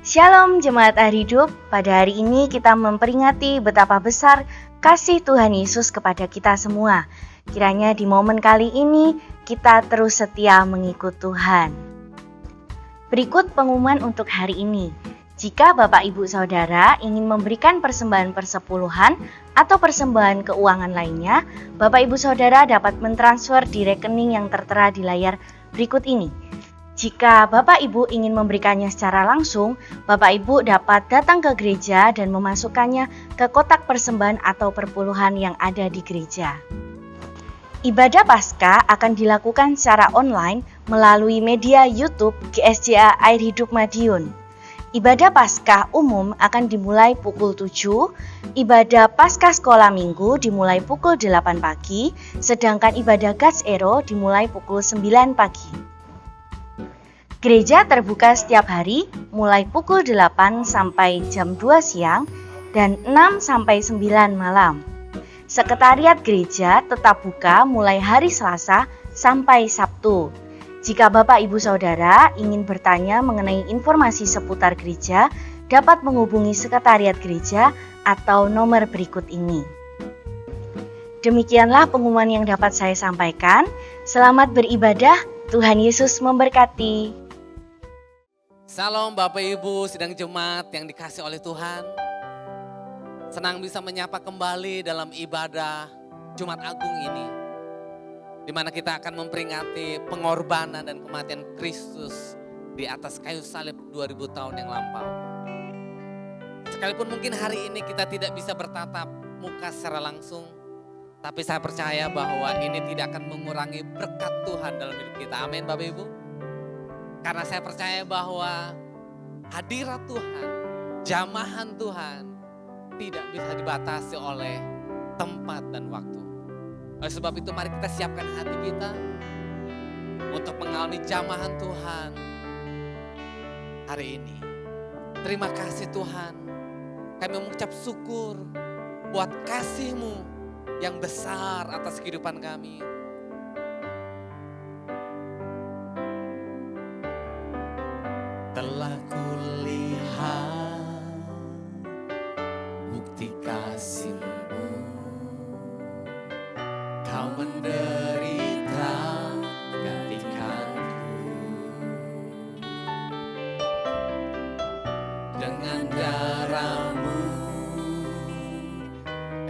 Shalom Jemaat Air Hidup, pada hari ini kita memperingati betapa besar kasih Tuhan Yesus kepada kita semua. Kiranya di momen kali ini kita terus setia mengikut Tuhan. Berikut pengumuman untuk hari ini. Jika Bapak Ibu Saudara ingin memberikan persembahan persepuluhan atau persembahan keuangan lainnya, Bapak Ibu Saudara dapat mentransfer di rekening yang tertera di layar berikut ini. Jika Bapak Ibu ingin memberikannya secara langsung, Bapak Ibu dapat datang ke gereja dan memasukkannya ke kotak persembahan atau perpuluhan yang ada di gereja. Ibadah Paskah akan dilakukan secara online melalui media YouTube GSJA Air Hidup Madiun. Ibadah Paskah umum akan dimulai pukul 7, ibadah Paskah sekolah minggu dimulai pukul 8 pagi, sedangkan ibadah God's Ero dimulai pukul 9 pagi. Gereja terbuka setiap hari mulai pukul 8 sampai jam 2 siang dan 6 sampai 9 malam. Sekretariat gereja tetap buka mulai hari Selasa sampai Sabtu. Jika Bapak Ibu Saudara ingin bertanya mengenai informasi seputar gereja, dapat menghubungi sekretariat gereja atau nomor berikut ini. Demikianlah pengumuman yang dapat saya sampaikan. Selamat beribadah, Tuhan Yesus memberkati. Salam Bapak Ibu sidang jemaat yang dikasih oleh Tuhan. Senang bisa menyapa kembali dalam ibadah Jumat Agung ini, di mana kita akan memperingati pengorbanan dan kematian Kristus di atas kayu salib 2000 tahun yang lampau. Sekalipun mungkin hari ini kita tidak bisa bertatap muka secara langsung, tapi saya percaya bahwa ini tidak akan mengurangi berkat Tuhan dalam hidup kita. Amin Bapak Ibu. Karena saya percaya bahwa hadirat Tuhan, jamahan Tuhan tidak bisa dibatasi oleh tempat dan waktu. Oleh sebab itu mari kita siapkan hati kita untuk mengalami jamahan Tuhan hari ini. Terima kasih Tuhan, kami mengucap syukur buat kasih-Mu yang besar atas kehidupan kami. Telah kulihat bukti kasih-Mu, Kau menderita gantikanku. Dengan darah-Mu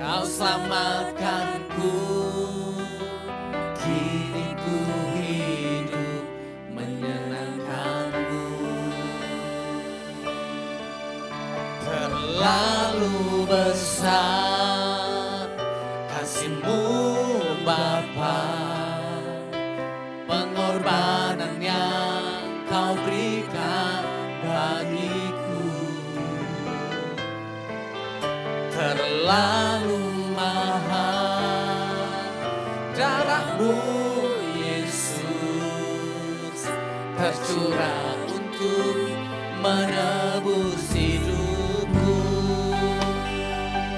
Kau selamatkanku. Kini ku hidup menyenangkan-Mu. Terlalu besar kasih-Mu Bapa, pengorbanan yang Kau berikan bagiku. Terlalu mahal darah-Mu Yesus, tercurah untuk menebus hidupku.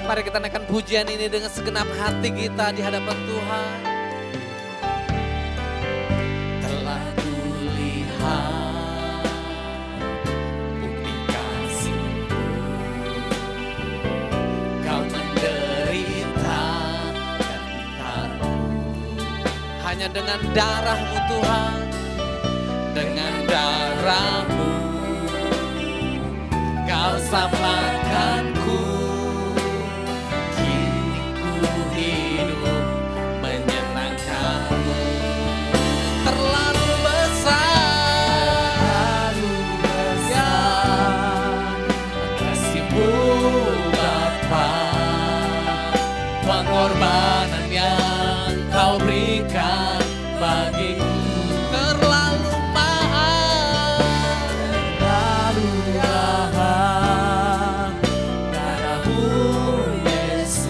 Mari kita naikkan pujian ini dengan segenap hati kita di hadapan Tuhan. Telah kulihat bukti kasih-Mu, Kau menderita gantikanku. Hanya dengan darah-Mu Tuhan, Dengan darah-Mu Kau selamatkanku. Kini ku hidup menyenangkan-Mu. terlalu besar, Kasih-Mu Bapa, pengorbanan yang Kau berikan bagiku. terlalu mahal. Darah-Mu Yesus,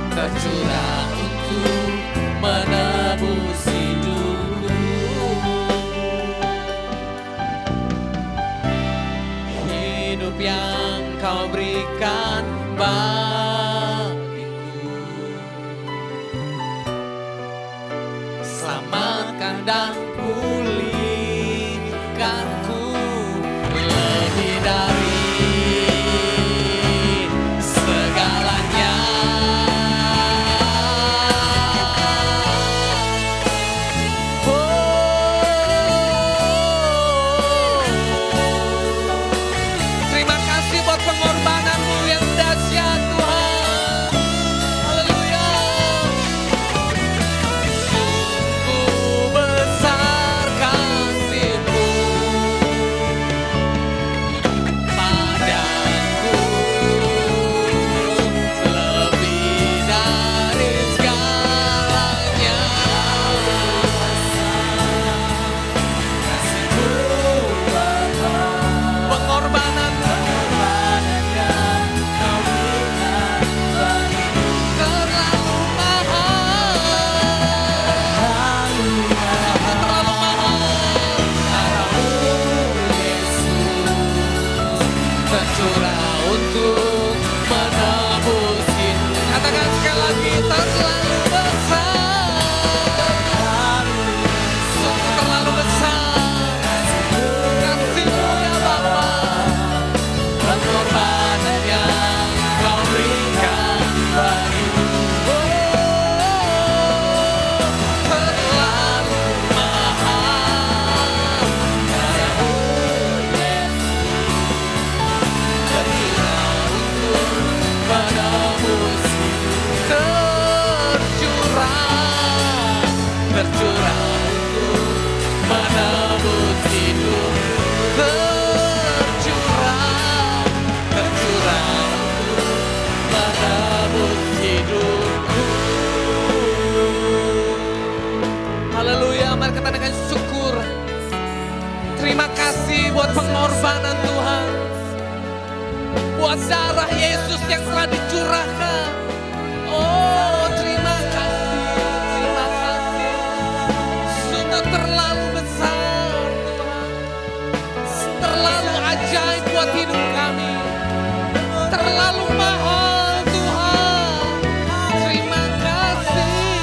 tercurah untuk menebus hidupku. Hidup yang Kau berikan bagiku, selamatkan dan pulihkanku. buat pengorbanan Tuhan. Buat darah Yesus yang telah dicurahkan. Oh, terima kasih, terima kasih. Sungguh terlalu besar Tuhan. Terlalu ajaib buat hidup kami. Terlalu mahal Tuhan. Terima kasih.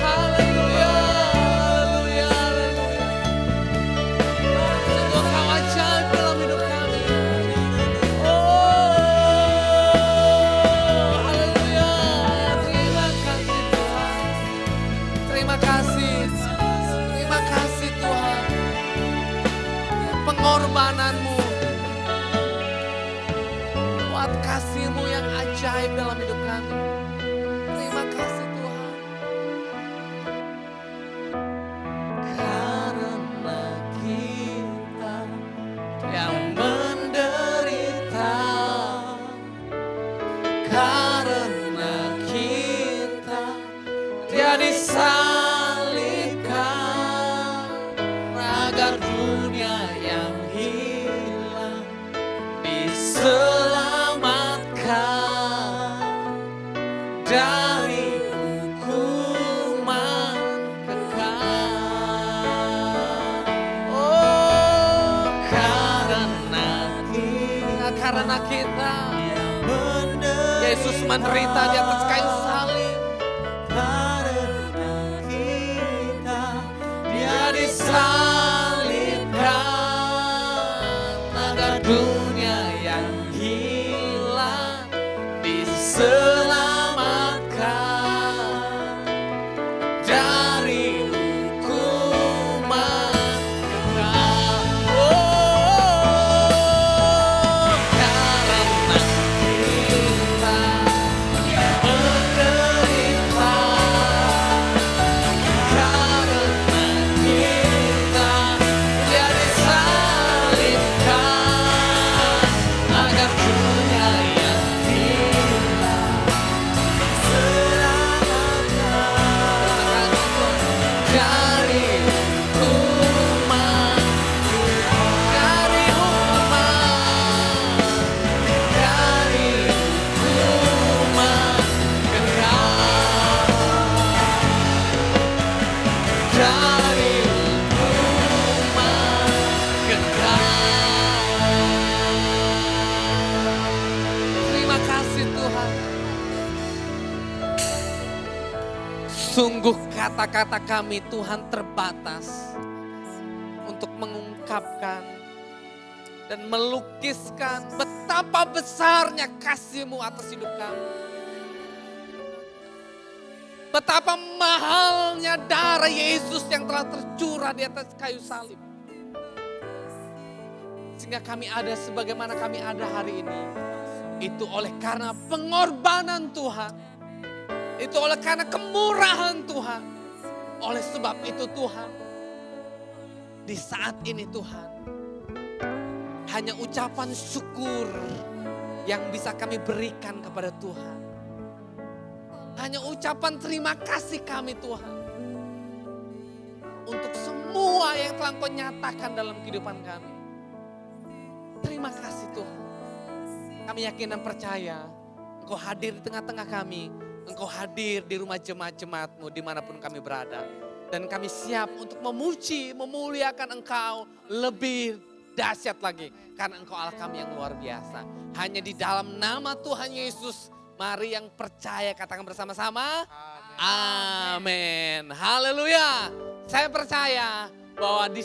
Haleluya, haleluya, haleluya. Sungguh Kau ajaib dalam hidup kami. Oh, haleluya. Terima kasih Tuhan. Terima kasih. Terima kasih Tuhan. Pengorbanan-Mu, buat kasih-Mu yang ajaib dalam hidup kami. Terima kasih Tuhan. Karena kita yang menderita, karena kita Dia disalibkan, agar dunia yang hilang diselamatkan dari hukuman kekal. Oh, karena kita Yesus menderita di atas kayu salib. Dia disalibkan, agar dunia yang hilang diselamatkan dari hukuman kekal. Oh, karena kita menderita, karena kita Dia disalibkan, agar dunia yang hilang diselamatkan dari hukuman, dari hukuman, dari hukuman kekal, dari hukuman kekal. Terima kasih Tuhan. Sungguh kata-kata kami Tuhan terbatas untuk mengungkapkan dan melukiskan betapa besarnya kasih-Mu atas hidup kami. Betapa mahalnya darah Yesus yang telah tercurah di atas kayu salib. Sehingga kami ada sebagaimana kami ada hari ini. Itu oleh karena pengorbanan Tuhan. Itu oleh karena kemurahan Tuhan. Oleh sebab itu Tuhan, di saat ini Tuhan, hanya ucapan syukur yang bisa kami berikan kepada Tuhan. Hanya ucapan terima kasih kami Tuhan. Untuk semua yang telah Engkau nyatakan dalam kehidupan kami. Terima kasih Tuhan. Kami yakin dan percaya Engkau hadir di tengah-tengah kami. Engkau hadir di rumah jemaat-jemaat-Mu dimanapun kami berada. Dan kami siap untuk memuji, memuliakan Engkau lebih dahsyat lagi. Karena Engkau Allah kami yang luar biasa. Hanya di dalam nama Tuhan Yesus, mari yang percaya katakan bersama-sama. Amin. Haleluya. Saya percaya bahwa di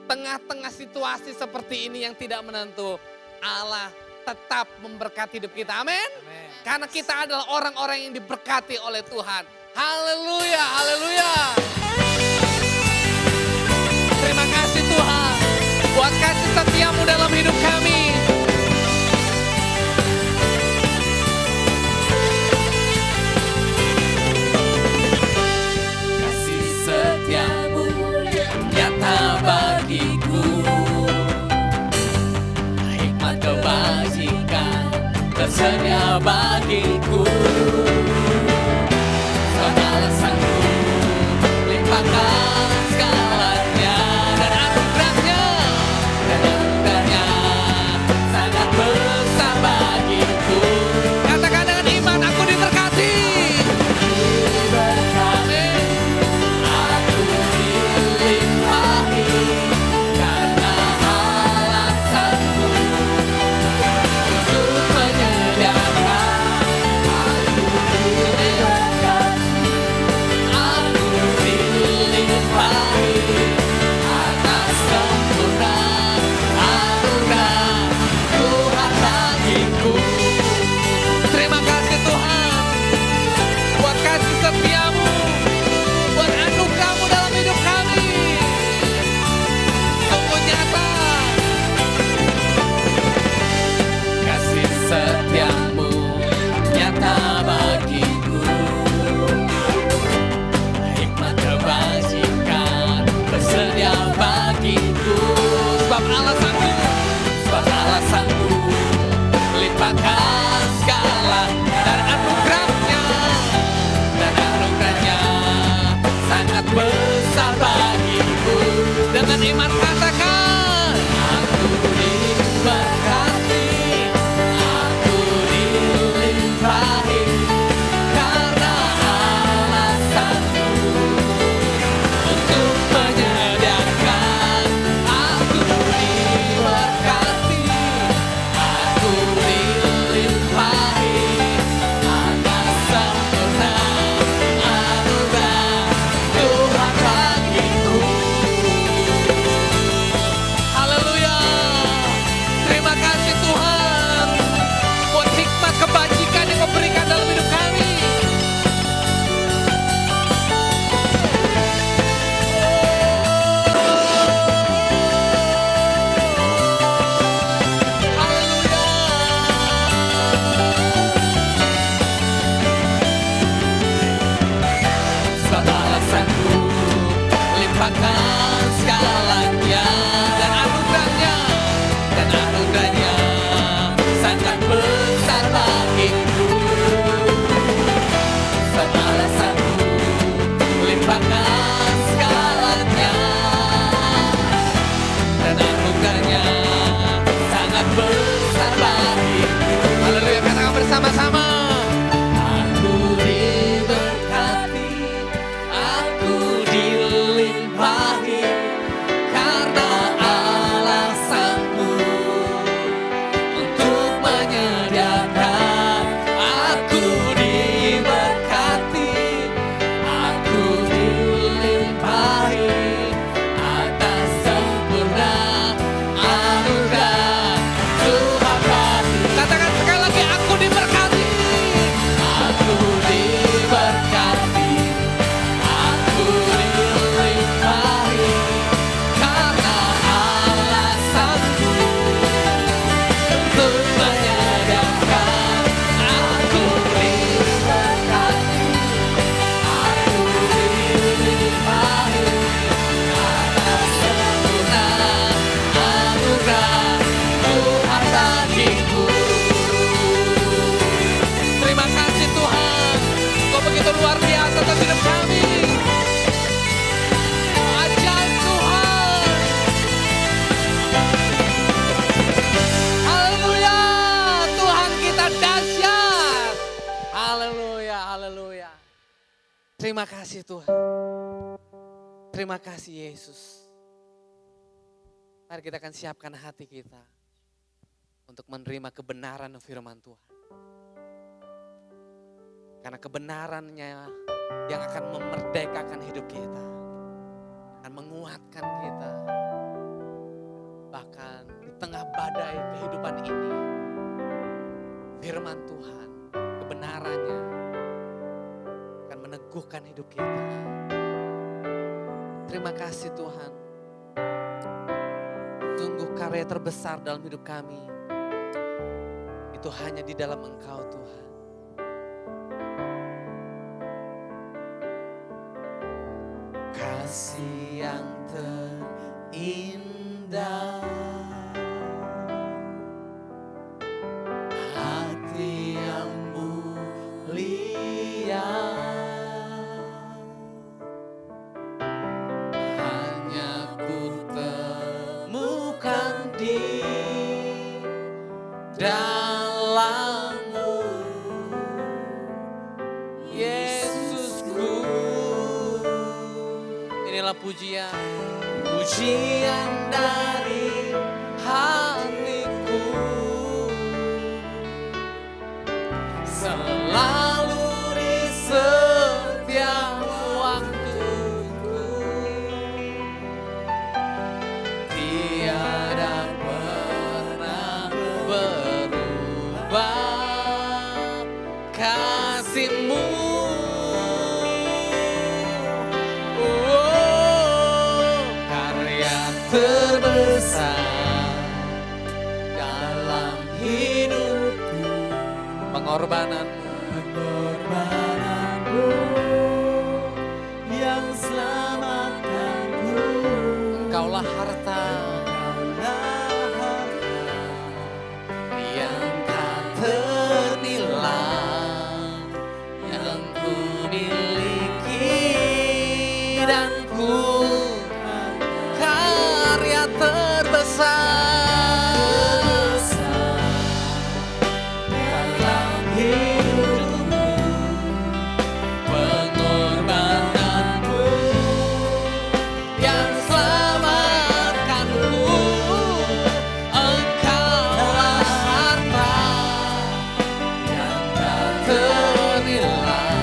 tengah-tengah situasi seperti ini yang tidak menentu, Allah tetap memberkati hidup kita. Amin. Karena kita adalah orang-orang yang diberkati oleh Tuhan. Haleluya, haleluya. Terima kasih Tuhan buat kasih setia-Mu dalam hidup kami. Kasih setia-Mu nyata bagiku, hikmat kebajikan tersedia bagiku. Segala sanggup limpahkan segalanya dan anugerahnya limpahkan segalanya, dan anugerahnya sangat besar bagiku. Sama alasanku limpahkan segalanya, dan anugerahnya sangat besar bagiku. Haleluya, katakan bersama-sama. Aku diberkati, aku dilimpahi, karena alasanmu untuk menyediakan. Aku diberkati, aku dilimpahi atas sempurna anugerah Tuhan kami. Katakan sekali lagi, aku diberkati. Aku diberkati, aku dilimpahi, karena alasanmu untuk menyediakan. Aku diberkati, aku dilimpahi atas sempurna anugerah Tuhan bagiku. Terima kasih Tuhan, Kau begitu luar biasa atas hidup kami. Ajaib Tuhan. Haleluya, Tuhan kita dahsyat. Haleluya, haleluya. Terima kasih Tuhan. Terima kasih Yesus. Mari kita akan siapkan hati kita untuk menerima kebenaran firman Tuhan. Karena kebenarannya yang akan memerdekakan hidup kita, akan menguatkan kita. Bahkan di tengah badai kehidupan ini, firman Tuhan, kebenarannya akan meneguhkan hidup kita. Terima kasih Tuhan. Sungguh karya terbesar dalam hidup kami, itu hanya di dalam Engkau Tuhan. Kasih yang terindah, hati yang mulia, hanya ku temukan di dalam-Mu, Yesusku. Inilah pujian. Pujian dari hatiku, selalu di setiap waktuku, tiada pernah berubah kasih-Mu. Terbesar dalam hidupku, Pengorbananmu yang selamatkanku. Engkaulah harta Yang tak ternilai, yang ku miliki dan ku karya terbesar dalam hidupku, pengorbananmu yang selamatkanku. Engkaulah harta yang tak ternilai,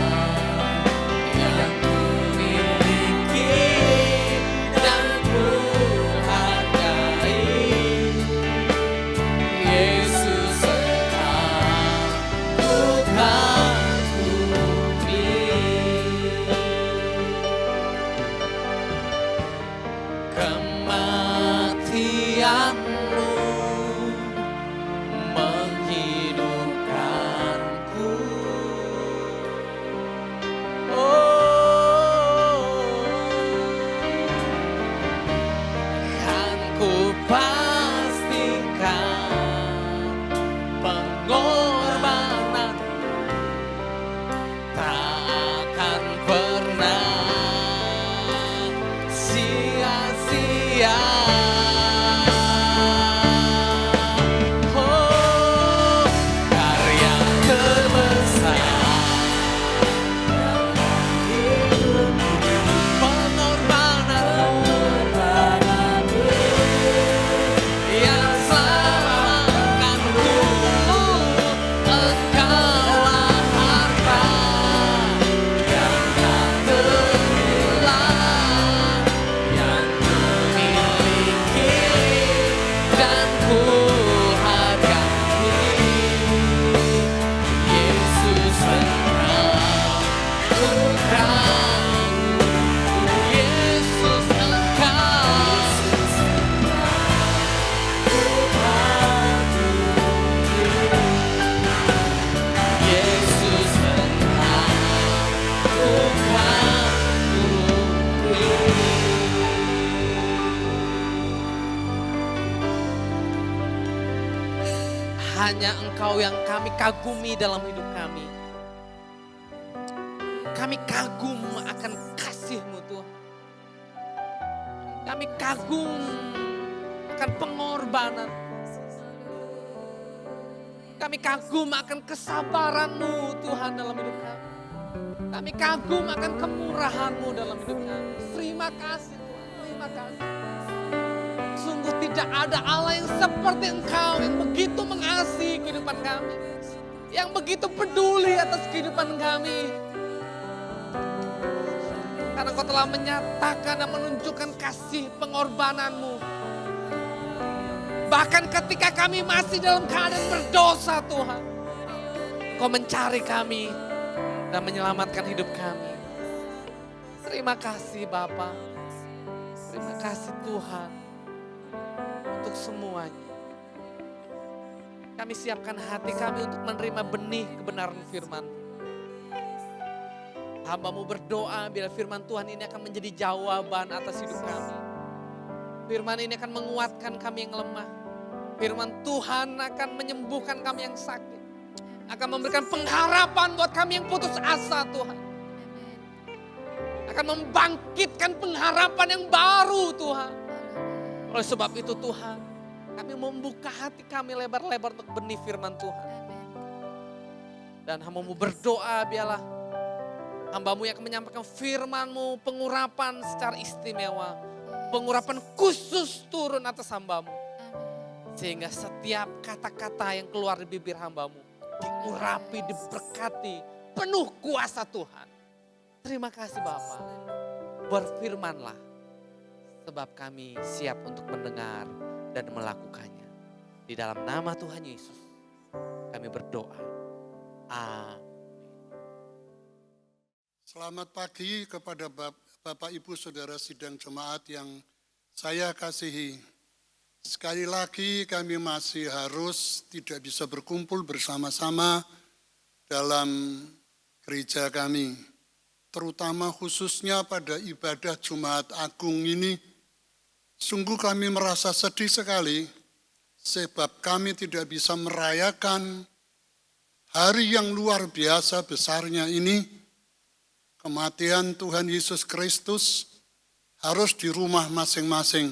yang ku miliki Yesus Engkau, Yesus Engkau, Hanya Engkau yang kami kagumi dalam hidup kami. Kami kagum akan kasih-Mu Tuhan. Kami kagum akan pengorbanan. Kami kagum akan kesabaran-Mu Tuhan dalam hidup kami. Kami kagum akan kemurahan-Mu dalam hidup kami. Terima kasih Tuhan, terima kasih. Sungguh tidak ada Allah yang seperti Engkau yang begitu mengasihi kehidupan kami. Yang begitu peduli atas kehidupan kami. Karena Engkau telah menyatakan dan menunjukkan kasih pengorbanan-Mu. Bahkan ketika kami masih dalam keadaan berdosa Tuhan. Engkau mencari kami dan menyelamatkan hidup kami. Terima kasih Bapa. Terima kasih Tuhan. Untuk semuanya. Kami siapkan hati kami untuk menerima benih kebenaran firman. Hamba-Mu berdoa bila firman Tuhan ini akan menjadi jawaban atas hidup kami. Firman ini akan menguatkan kami yang lemah. Firman Tuhan akan menyembuhkan kami yang sakit. Akan memberikan pengharapan buat kami yang putus asa Tuhan. Akan membangkitkan pengharapan yang baru Tuhan. Oleh sebab itu Tuhan, kami membuka hati kami lebar-lebar untuk benih firman Tuhan. Dan hamba-Mu berdoa biarlah hamba-Mu yang akan menyampaikan firman-Mu, pengurapan secara istimewa. Pengurapan khusus turun atas hamba-Mu. Sehingga setiap kata-kata yang keluar dari bibir hamba-Mu diurapi, diberkati, penuh kuasa Tuhan. Terima kasih Bapa. Berfirmanlah. Sebab kami siap untuk mendengar dan melakukannya. Di dalam nama Tuhan Yesus kami berdoa. Amin. Selamat pagi kepada Bapak Ibu Saudara sidang jemaat yang saya kasihi. Sekali lagi kami masih harus tidak bisa berkumpul bersama-sama dalam gereja kami. Terutama khususnya pada ibadah Jumat Agung ini. Sungguh kami merasa sedih sekali sebab kami tidak bisa merayakan hari yang luar biasa besarnya ini. Kematian Tuhan Yesus Kristus harus di rumah masing-masing.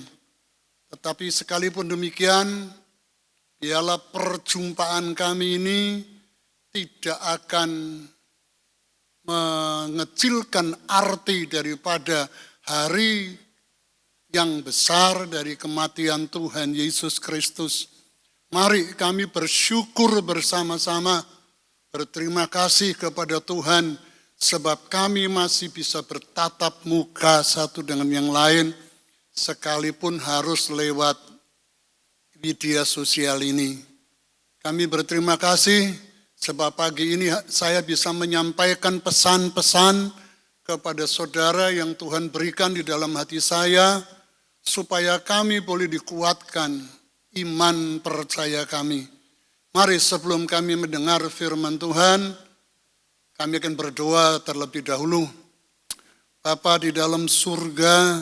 Tetapi sekalipun demikian, biarlah perjumpaan kami ini tidak akan mengecilkan arti daripada hari yang besar dari kematian Tuhan Yesus Kristus. Mari kami bersyukur bersama-sama, berterima kasih kepada Tuhan, sebab kami masih bisa bertatap muka satu dengan yang lain, sekalipun harus lewat media sosial ini. Kami berterima kasih, sebab pagi ini saya bisa menyampaikan pesan-pesan kepada saudara yang Tuhan berikan di dalam hati saya, supaya kami boleh dikuatkan iman percaya kami. Mari sebelum kami mendengar firman Tuhan, kami akan berdoa terlebih dahulu. Bapa di dalam surga,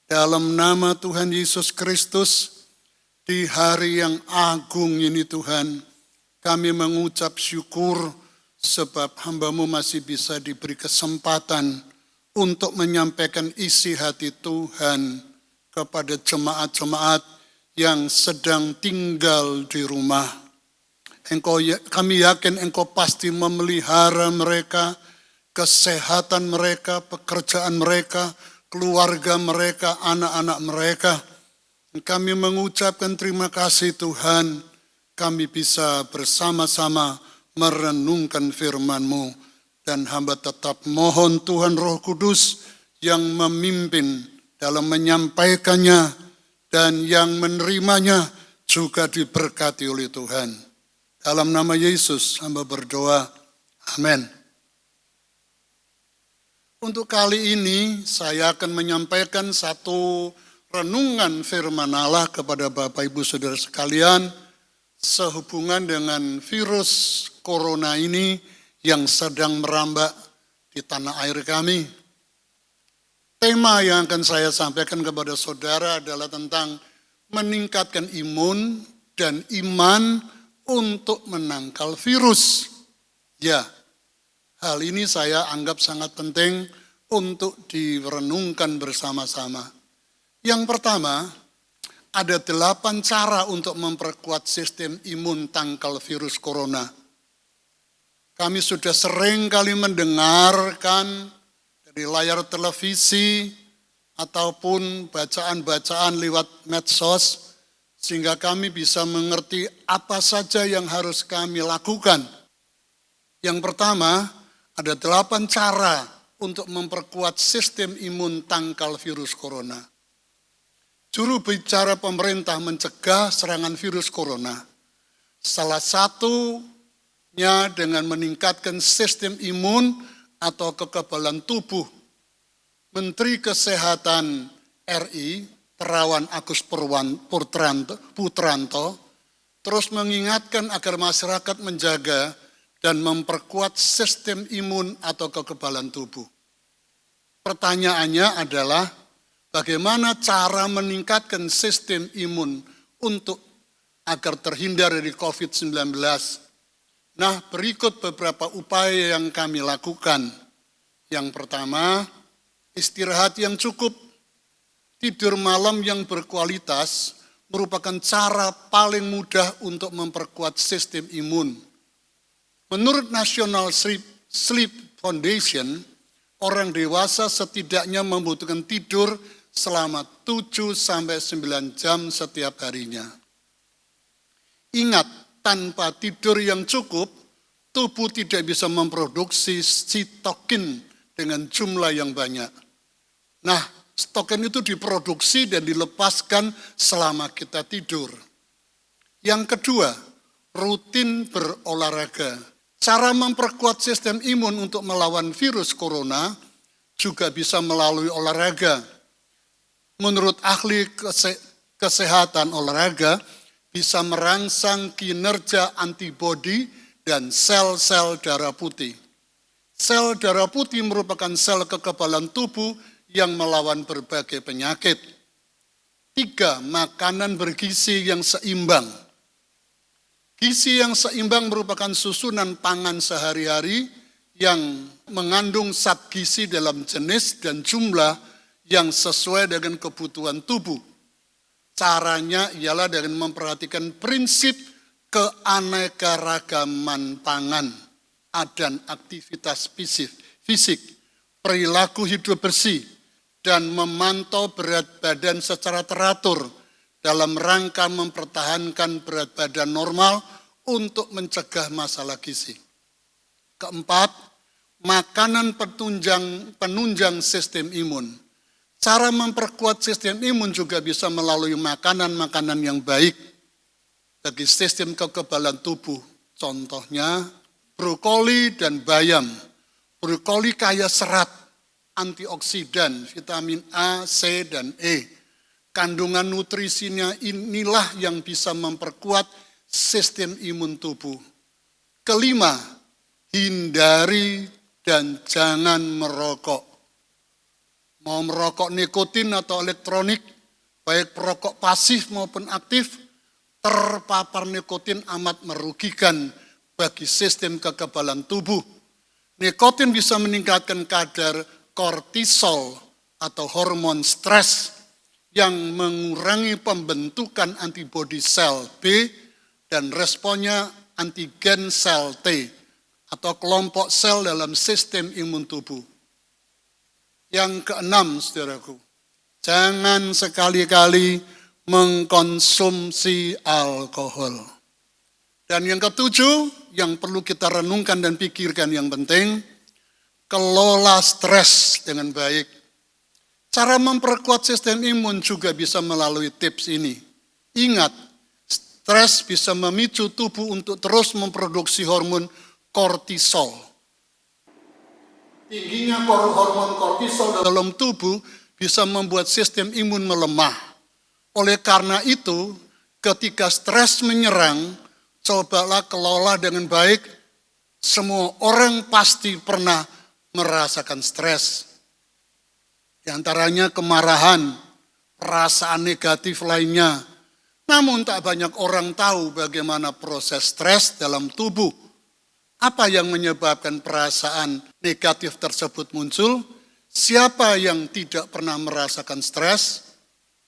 dalam nama Tuhan Yesus Kristus, di hari yang agung ini Tuhan, kami mengucap syukur sebab hamba-Mu masih bisa diberi kesempatan untuk menyampaikan isi hati Tuhan kepada jemaat-jemaat yang sedang tinggal di rumah. Kami yakin Engkau pasti memelihara mereka, kesehatan mereka, pekerjaan mereka, keluarga mereka, anak-anak mereka. Kami mengucapkan terima kasih Tuhan, kami bisa bersama-sama merenungkan firman-Mu. Dan hamba tetap mohon Tuhan Roh Kudus yang memimpin dalam menyampaikannya dan yang menerimanya juga diberkati oleh Tuhan. Dalam nama Yesus hamba berdoa. Amin. Untuk kali ini saya akan menyampaikan satu renungan firman Allah kepada Bapak Ibu Saudara sekalian sehubungan dengan virus corona ini yang sedang merambah di tanah air kami. Tema yang akan saya sampaikan kepada saudara adalah tentang meningkatkan imun dan iman untuk menangkal virus. Ya, hal ini saya anggap sangat penting untuk direnungkan bersama-sama. Yang pertama, ada 8 cara untuk memperkuat sistem imun tangkal virus corona. Kami sudah sering kali mendengarkan dari layar televisi ataupun bacaan-bacaan lewat medsos, sehingga kami bisa mengerti apa saja yang harus kami lakukan. Yang pertama, ada 8 cara untuk memperkuat sistem imun tangkal virus corona. Juru bicara pemerintah mencegah serangan virus corona. Salah satunya dengan meningkatkan sistem imun atau kekebalan tubuh. Menteri Kesehatan RI, Terawan Agus Putranto, terus mengingatkan agar masyarakat menjaga dan memperkuat sistem imun atau kekebalan tubuh. Pertanyaannya adalah, bagaimana cara meningkatkan sistem imun untuk agar terhindar dari COVID-19? Nah, berikut beberapa upaya yang kami lakukan. Yang pertama, istirahat yang cukup. Tidur malam yang berkualitas merupakan cara paling mudah untuk memperkuat sistem imun. Menurut National Sleep Foundation, orang dewasa setidaknya membutuhkan tidur selama 7-9 jam setiap harinya. Ingat, tanpa tidur yang cukup, tubuh tidak bisa memproduksi sitokin dengan jumlah yang banyak. Nah, sitokin itu diproduksi dan dilepaskan selama kita tidur. Yang kedua, rutin berolahraga. Cara memperkuat sistem imun untuk melawan virus corona juga bisa melalui olahraga. Menurut ahli kesehatan, olahraga bisa merangsang kinerja antibodi dan sel-sel darah putih. Sel darah putih merupakan sel kekebalan tubuh yang melawan berbagai penyakit. 3, makanan bergizi yang seimbang. Gizi yang seimbang merupakan susunan pangan sehari-hari yang mengandung zat gizi dalam jenis dan jumlah yang sesuai dengan kebutuhan tubuh. Caranya ialah dengan memperhatikan prinsip keanekaragaman pangan dan aktivitas fisik, perilaku hidup bersih, dan memantau berat badan secara teratur dalam rangka mempertahankan berat badan normal untuk mencegah masalah gizi. Keempat, makanan penunjang sistem imun. Cara memperkuat sistem imun juga bisa melalui makanan-makanan yang baik bagi sistem kekebalan tubuh. Contohnya, brokoli dan bayam. Brokoli kaya serat, antioksidan, vitamin A, C, dan E. Kandungan nutrisinya inilah yang bisa memperkuat sistem imun tubuh. Kelima, hindari dan jangan merokok. Mau merokok nikotin atau elektronik, baik perokok pasif maupun aktif, terpapar nikotin amat merugikan bagi sistem kekebalan tubuh. Nikotin bisa meningkatkan kadar kortisol atau hormon stres yang mengurangi pembentukan antibodi sel B dan responnya antigen sel T atau kelompok sel dalam sistem imun tubuh. Yang keenam, saudaraku, jangan sekali-kali mengkonsumsi alkohol. Dan yang ketujuh, yang perlu kita renungkan dan pikirkan yang penting, kelola stres dengan baik. Cara memperkuat sistem imun juga bisa melalui tips ini. Ingat, stres bisa memicu tubuh untuk terus memproduksi hormon kortisol. tingginya hormon kortisol dalam tubuh bisa membuat sistem imun melemah. Oleh karena itu, ketika stres menyerang, cobalah kelola dengan baik. Semua orang pasti pernah merasakan stres. Di antaranya kemarahan, perasaan negatif lainnya. Namun tak banyak orang tahu bagaimana proses stres dalam tubuh. Apa yang menyebabkan perasaan negatif tersebut muncul? Siapa yang tidak pernah merasakan stres?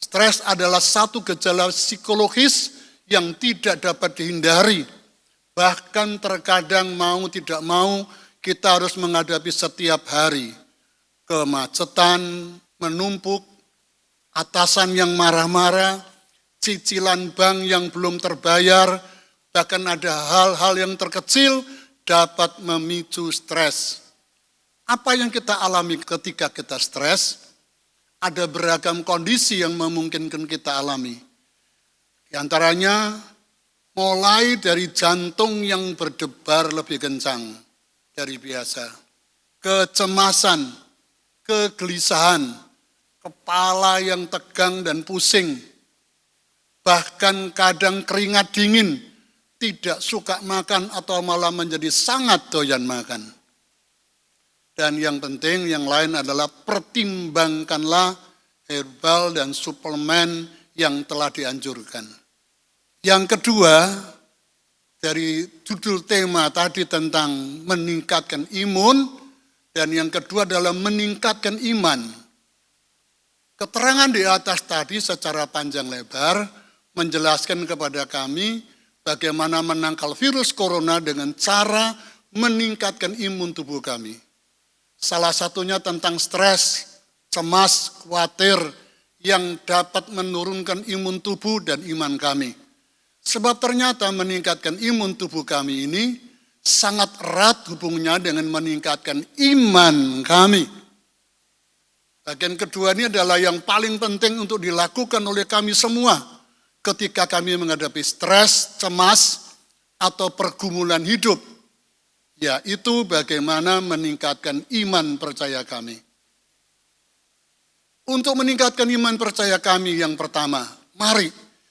Stres adalah satu gejala psikologis yang tidak dapat dihindari. Bahkan terkadang mau tidak mau kita harus menghadapi setiap hari. Kemacetan menumpuk, atasan yang marah-marah, cicilan bank yang belum terbayar, bahkan ada hal-hal yang terkecil dapat memicu stres. Apa yang kita alami ketika kita stres? Ada beragam kondisi yang memungkinkan kita alami. Di antaranya, mulai dari jantung yang berdebar lebih kencang dari biasa, kecemasan, kegelisahan, kepala yang tegang dan pusing, bahkan kadang keringat dingin, tidak suka makan atau malah menjadi sangat doyan makan. Dan yang penting yang lain adalah pertimbangkanlah herbal dan suplemen yang telah dianjurkan. Yang kedua, dari judul tema tadi tentang meningkatkan imun, dan yang kedua adalah meningkatkan iman. Keterangan di atas tadi secara panjang lebar menjelaskan kepada kami bagaimana menangkal virus corona dengan cara meningkatkan imun tubuh kami. Salah satunya tentang stres, cemas, khawatir yang dapat menurunkan imun tubuh dan iman kami. Sebab ternyata meningkatkan imun tubuh kami ini sangat erat hubungannya dengan meningkatkan iman kami. Bagian kedua ini adalah yang paling penting untuk dilakukan oleh kami semua ketika kami menghadapi stres, cemas, atau pergumulan hidup, yaitu bagaimana meningkatkan iman percaya kami. Untuk meningkatkan iman percaya kami yang pertama, mari,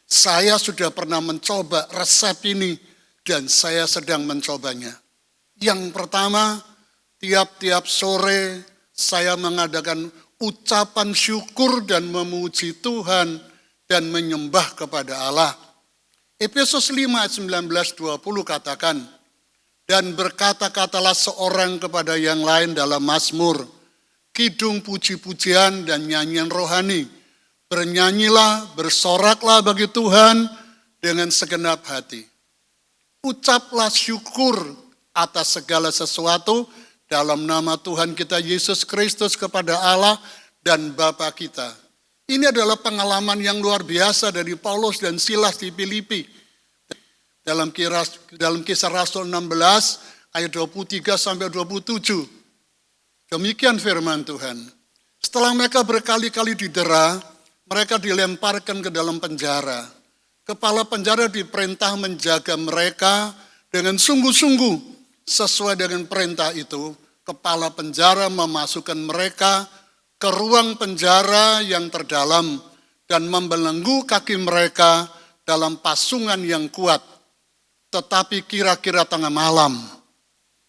saya sudah pernah mencoba resep ini dan saya sedang mencobanya. Yang pertama, tiap-tiap sore saya mengadakan ucapan syukur dan memuji Tuhan dan menyembah kepada Allah. Efesus 5 ayat 19-20 katakan, dan berkata-katalah seorang kepada yang lain dalam mazmur, kidung puji-pujian dan nyanyian rohani. Bernyanyilah, bersoraklah bagi Tuhan dengan segenap hati. Ucaplah syukur atas segala sesuatu dalam nama Tuhan kita Yesus Kristus kepada Allah dan Bapa kita. Ini adalah pengalaman yang luar biasa dari Paulus dan Silas di Filipi. Dalam kisah Rasul 16 ayat 23-27. Demikian firman Tuhan. Setelah mereka berkali-kali didera, mereka dilemparkan ke dalam penjara. Kepala penjara diperintah menjaga mereka dengan sungguh-sungguh. Sesuai dengan perintah itu, kepala penjara memasukkan mereka ke ruang penjara yang terdalam dan membelenggu kaki mereka dalam pasungan yang kuat. Tetapi kira-kira tengah malam,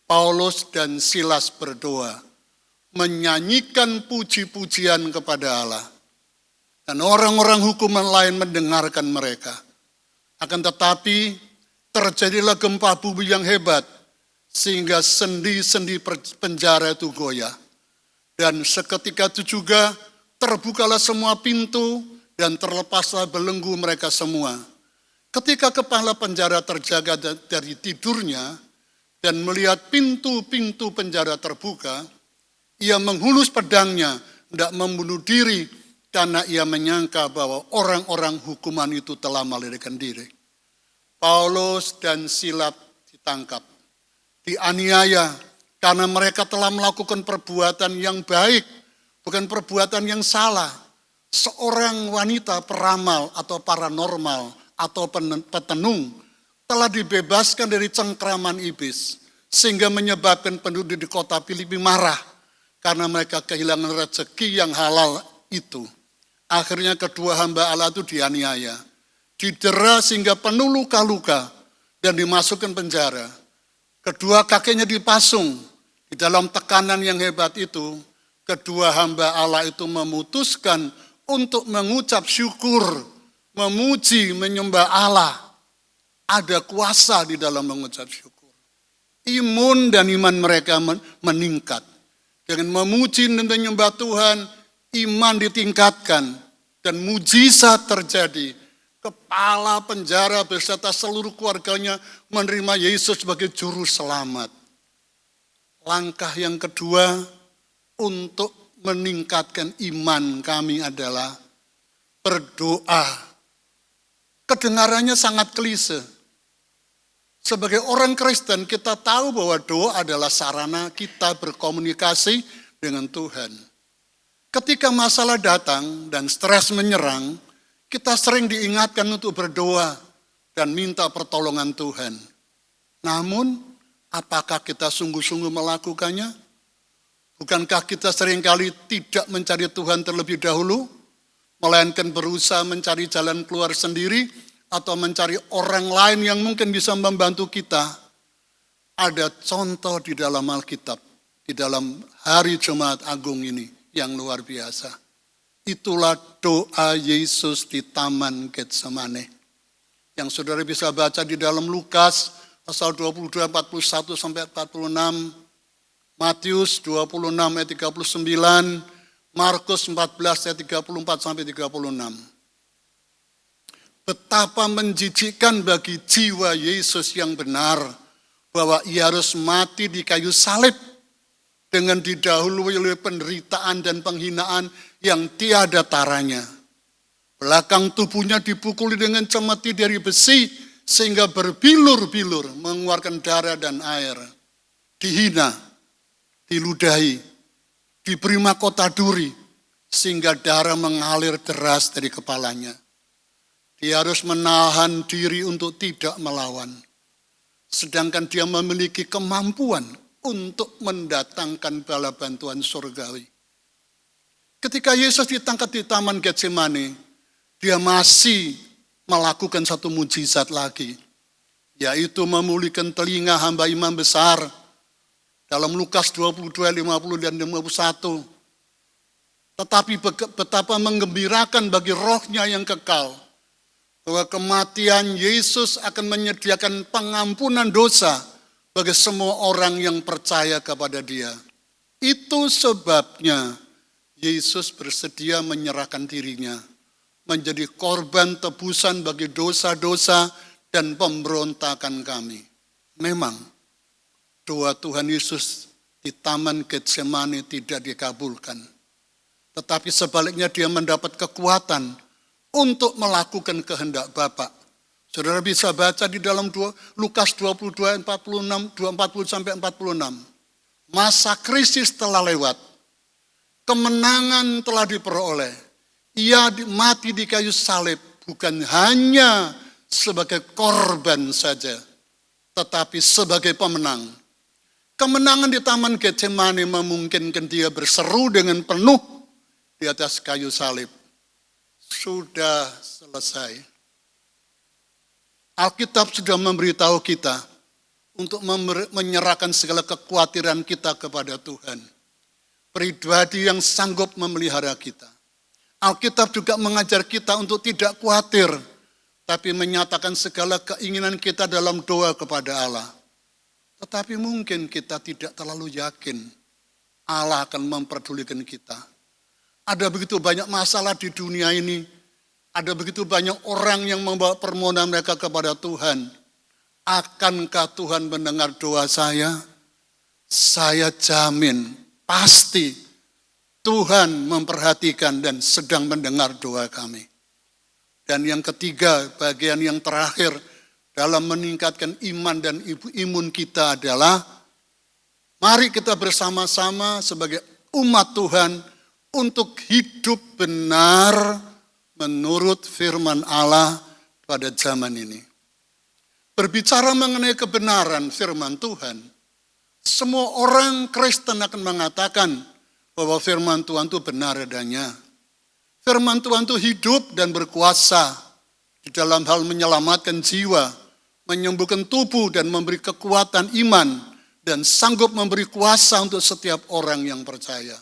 Paulus dan Silas berdoa, menyanyikan puji-pujian kepada Allah. Dan orang-orang hukuman lain mendengarkan mereka. Akan tetapi terjadilah gempa bumi yang hebat, sehingga sendi-sendi penjara itu goyah. Dan seketika itu juga terbukalah semua pintu dan terlepaslah belenggu mereka semua. Ketika kepala penjara terjaga dari tidurnya dan melihat pintu-pintu penjara terbuka, ia menghunus pedangnya, hendak membunuh diri karena ia menyangka bahwa orang-orang hukuman itu telah melarikan diri. Paulus dan Silas ditangkap, dianiaya karena mereka telah melakukan perbuatan yang baik, bukan perbuatan yang salah. Seorang wanita peramal atau paranormal atau petenung telah dibebaskan dari cengkraman iblis, sehingga menyebabkan penduduk di kota Filipi marah karena mereka kehilangan rezeki yang halal itu. Akhirnya kedua hamba Allah itu dianiaya, didera sehingga penuh luka-luka dan dimasukkan penjara. Kedua kakinya dipasung. Di dalam tekanan yang hebat itu, kedua hamba Allah itu memutuskan untuk mengucap syukur, memuji, menyembah Allah. Ada kuasa di dalam mengucap syukur. Imun dan iman mereka meningkat. Dengan memuji dan menyembah Tuhan, iman ditingkatkan dan mujizat terjadi. Kepala penjara beserta seluruh keluarganya menerima Yesus sebagai juru selamat. Langkah yang kedua untuk meningkatkan iman kami adalah berdoa. Kedengarannya sangat klise. Sebagai orang Kristen kita tahu bahwa doa adalah sarana kita berkomunikasi dengan Tuhan. Ketika masalah datang dan stres menyerang, kita sering diingatkan untuk berdoa dan minta pertolongan Tuhan. Namun, apakah kita sungguh-sungguh melakukannya? Bukankah kita seringkali tidak mencari Tuhan terlebih dahulu, melainkan berusaha mencari jalan keluar sendiri, atau mencari orang lain yang mungkin bisa membantu kita? Ada contoh di dalam Alkitab, di dalam hari Jumat Agung ini yang luar biasa. Itulah doa Yesus di Taman Getsemane. Yang saudara bisa baca di dalam Lukas pasal 22, 41 sampai 46, Matius 26 ayat 39, Markus 14 ayat 34 sampai 36. Betapa menjijikkan bagi jiwa Yesus yang benar bahwa ia harus mati di kayu salib dengan didahului oleh penderitaan dan penghinaan yang tiada taranya. Belakang tubuhnya dipukuli dengan cemeti dari besi sehingga berbilur-bilur mengeluarkan darah dan air. Dihina, diludahi, diberi mahkota duri sehingga darah mengalir deras dari kepalanya. Dia harus menahan diri untuk tidak melawan. Sedangkan dia memiliki kemampuan untuk mendatangkan bala bantuan surgawi. Ketika Yesus ditangkap di Taman Getsemane, dia masih melakukan satu mujizat lagi, yaitu memulihkan telinga hamba imam besar. Dalam Lukas 22, 50 dan 51. Tetapi betapa menggembirakan bagi rohnya yang kekal, bahwa kematian Yesus akan menyediakan pengampunan dosa bagi semua orang yang percaya kepada Dia. Itu sebabnya Yesus bersedia menyerahkan dirinya menjadi korban tebusan bagi dosa-dosa dan pemberontakan kami. Memang doa Tuhan Yesus di Taman Getsemane tidak dikabulkan. Tetapi sebaliknya dia mendapat kekuatan untuk melakukan kehendak Bapa. Saudara bisa baca di dalam Lukas 22, 46, 40 sampai 46. Masa krisis telah lewat. Kemenangan telah diperoleh. Ia mati di kayu salib bukan hanya sebagai korban saja, tetapi sebagai pemenang. Kemenangan di Taman Getsemane memungkinkan dia berseru dengan penuh di atas kayu salib. Sudah selesai. Alkitab sudah memberitahu kita untuk menyerahkan segala kekhawatiran kita kepada Tuhan. Pribadi yang sanggup memelihara kita. Alkitab juga mengajar kita untuk tidak khawatir, tapi menyatakan segala keinginan kita dalam doa kepada Allah. Tetapi mungkin kita tidak terlalu yakin Allah akan memperdulikan kita. Ada begitu banyak masalah di dunia ini. Ada begitu banyak orang yang membawa permohonan mereka kepada Tuhan. Akankah Tuhan mendengar doa saya? Saya jamin, pasti Tuhan memperhatikan dan sedang mendengar doa kami. Dan yang ketiga, bagian yang terakhir dalam meningkatkan iman dan imun kita adalah, mari kita bersama-sama sebagai umat Tuhan untuk hidup benar menurut firman Allah pada zaman ini. Berbicara mengenai kebenaran firman Tuhan, semua orang Kristen akan mengatakan bahwa firman Tuhan itu benar adanya. Firman Tuhan itu hidup dan berkuasa di dalam hal menyelamatkan jiwa, menyembuhkan tubuh dan memberi kekuatan iman, dan sanggup memberi kuasa untuk setiap orang yang percaya.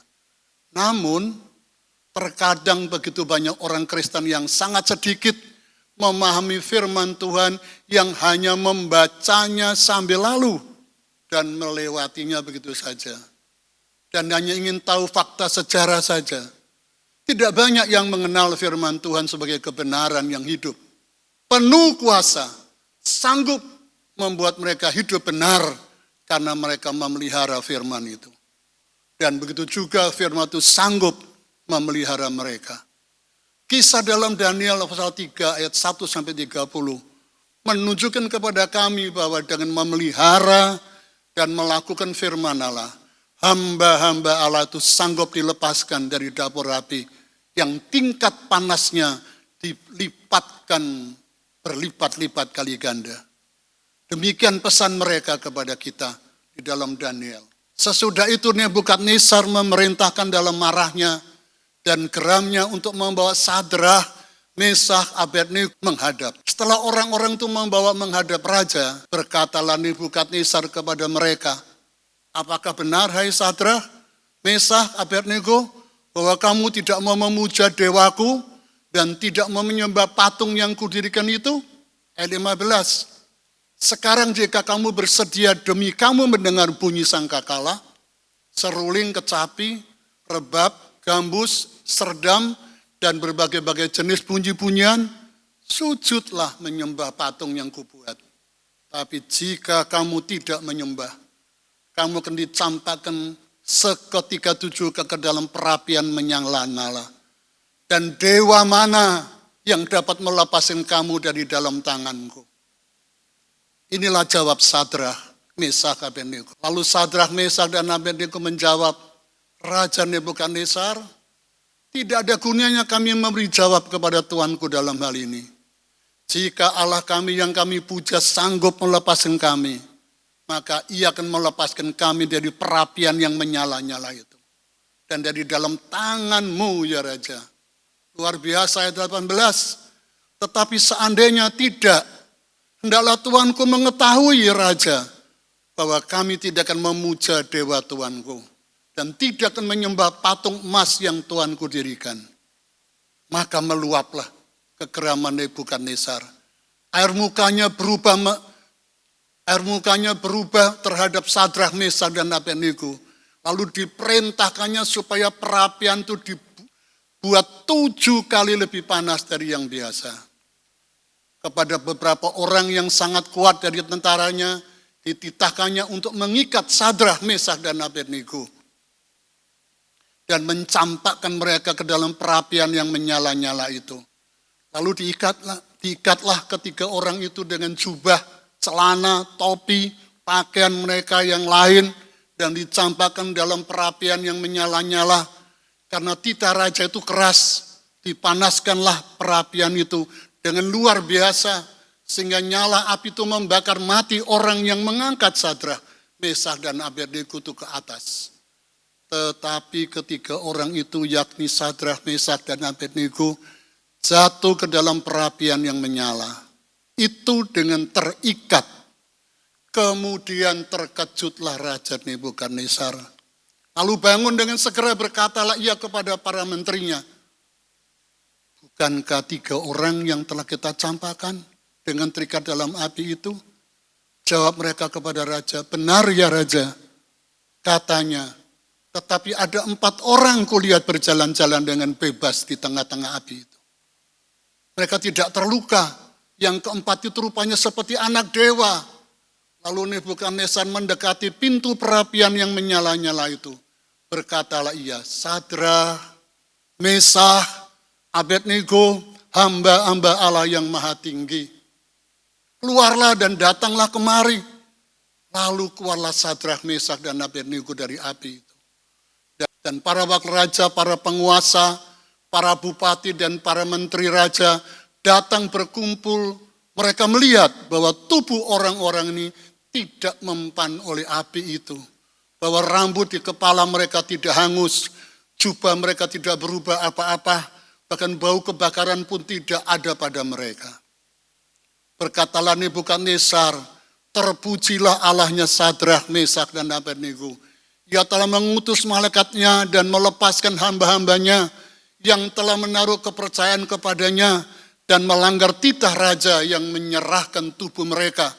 Namun, terkadang begitu banyak orang Kristen yang sangat sedikit memahami firman Tuhan, yang hanya membacanya sambil lalu dan melewatinya begitu saja. Dan hanya ingin tahu fakta sejarah saja. Tidak banyak yang mengenal firman Tuhan sebagai kebenaran yang hidup. Penuh kuasa, sanggup membuat mereka hidup benar karena mereka memelihara firman itu. Dan begitu juga firman itu sanggup memelihara mereka. Kisah dalam Daniel pasal 3 ayat 1-30 menunjukkan kepada kami bahwa dengan memelihara dan melakukan firman Allah, hamba-hamba Allah itu sanggup dilepaskan dari dapur api yang tingkat panasnya dilipatkan berlipat-lipat kali ganda. Demikian pesan mereka kepada kita di dalam Daniel. Sesudah itu Nebukadnezar memerintahkan dalam marahnya dan geramnya untuk membawa Sadrah, Meshach, Abednego menghadap. Setelah orang-orang itu membawa menghadap raja, berkatalah Nebukadnezar kepada mereka, apakah benar hai Sadrah, Meshach, Abednego, bahwa kamu tidak mau memuja dewaku dan tidak mau menyembah patung yang kudirikan itu? Ayat 15. Sekarang jika kamu bersedia demi kamu mendengar bunyi sangkakala, seruling, kecapi, rebab, gambus, serdam, dan berbagai-bagai jenis bunyi-bunyian, sujudlah menyembah patung yang kubuat. Tapi jika kamu tidak menyembah, kamu akan dicampakkan seketika juga ke dalam perapian menyala-nyala. Dan dewa mana yang dapat melepaskan kamu dari dalam tanganku? Inilah jawab Sadrah, Meshach, Abednego. Lalu Sadrah, Meshach, dan Abednego menjawab, Raja Nebukadnezar, tidak ada gunanya kami memberi jawab kepada Tuanku dalam hal ini. Jika Allah kami yang kami puja sanggup melepaskan kami, maka ia akan melepaskan kami dari perapian yang menyala-nyala itu. Dan dari dalam tanganmu ya Raja. Luar biasa ayat 18. Tetapi seandainya tidak, hendaklah Tuanku mengetahui Raja, bahwa kami tidak akan memuja dewa Tuanku, dan tidak akan menyembah patung emas yang Tuanku dirikan. Maka meluaplah kegeraman Nebukadnezar. Air mukanya berubah terhadap Sadrah, Meshach, dan Abednego. Lalu diperintahkannya supaya perapian itu dibuat 7 kali lebih panas dari yang biasa. Kepada beberapa orang yang sangat kuat dari tentaranya, dititahkannya untuk mengikat Sadrah, Meshach, dan Abednego dan mencampakkan mereka ke dalam perapian yang menyala-nyala itu. Lalu diikatlah ketiga orang itu dengan jubah, celana, topi, pakaian mereka yang lain, dan dicampakkan dalam perapian yang menyala-nyala. Karena titah raja itu keras, dipanaskanlah perapian itu dengan luar biasa, sehingga nyala api itu membakar mati orang yang mengangkat Sadrah, Meshach, dan Abednego itu ke atas. Tetapi ketiga orang itu, yakni Sadrah, Meshach, dan Abednego, jatuh ke dalam perapian yang menyala. Itu dengan terikat. Kemudian terkejutlah Raja Nebukadnezar. Lalu bangun dengan segera berkatalah ia kepada para menterinya, bukankah 3 orang yang telah kita campakkan dengan terikat dalam api itu? Jawab mereka kepada Raja, benar ya Raja. Katanya, tetapi ada 4 orang kulihat berjalan-jalan dengan bebas di tengah-tengah api itu. Mereka tidak terluka. Yang keempat itu rupanya seperti anak dewa. Lalu Nebukadnezar mendekati pintu perapian yang menyala-nyala itu. Berkatalah ia, Sadrah, Meshach, Abednego, hamba-hamba Allah yang maha tinggi. Keluarlah dan datanglah kemari. Lalu keluarlah Sadrah, Meshach, dan Abednego dari api itu. Dan para wakil raja, para penguasa, para bupati, dan para menteri raja datang berkumpul. Mereka melihat bahwa tubuh orang-orang ini tidak mempan oleh api itu. Bahwa rambut di kepala mereka tidak hangus jubah mereka tidak berubah apa-apa, bahkan bau kebakaran pun tidak ada pada mereka. Berkatalah Nebukadnezar, terpujilah Allahnya Sadrak, Mesak, dan Abednego. Ia telah mengutus malaikatnya dan melepaskan hamba-hambanya yang telah menaruh kepercayaan kepadanya dan melanggar titah raja yang menyerahkan tubuh mereka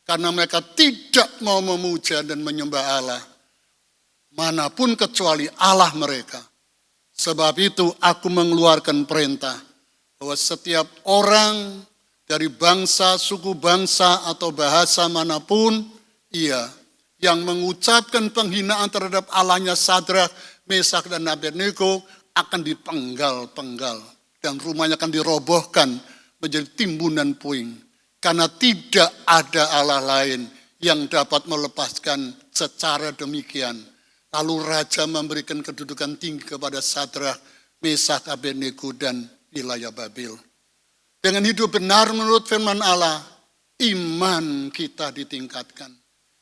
karena mereka tidak mau memuja dan menyembah Allah manapun kecuali Allah mereka. Sebab itu aku mengeluarkan perintah bahwa setiap orang dari bangsa, suku bangsa, atau bahasa manapun ia yang mengucapkan penghinaan terhadap Allahnya Sadrak, Mesak, dan Abednego akan dipenggal-penggal dan rumahnya akan dirobohkan menjadi timbunan puing. Karena tidak ada Allah lain yang dapat melepaskan secara demikian. Lalu raja memberikan kedudukan tinggi kepada Sadrak, Mesak, Abednego, dan wilayah Babil. Dengan hidup benar menurut firman Allah, iman kita ditingkatkan.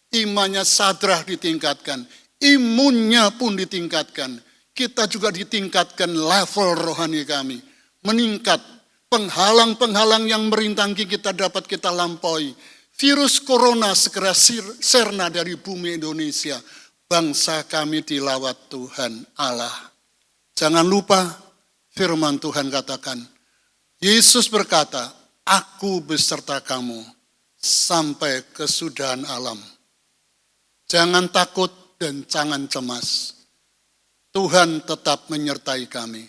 Imannya Sadrak ditingkatkan, imunnya pun ditingkatkan. Kita juga ditingkatkan level rohani kami. Meningkat, penghalang-penghalang yang merintangi kita dapat kita lampaui. Virus corona segera sirna dari bumi Indonesia. Bangsa kami dilawat Tuhan Allah. Jangan lupa firman Tuhan katakan, Yesus berkata, aku beserta kamu sampai kesudahan alam. Jangan takut dan jangan cemas. Tuhan tetap menyertai kami.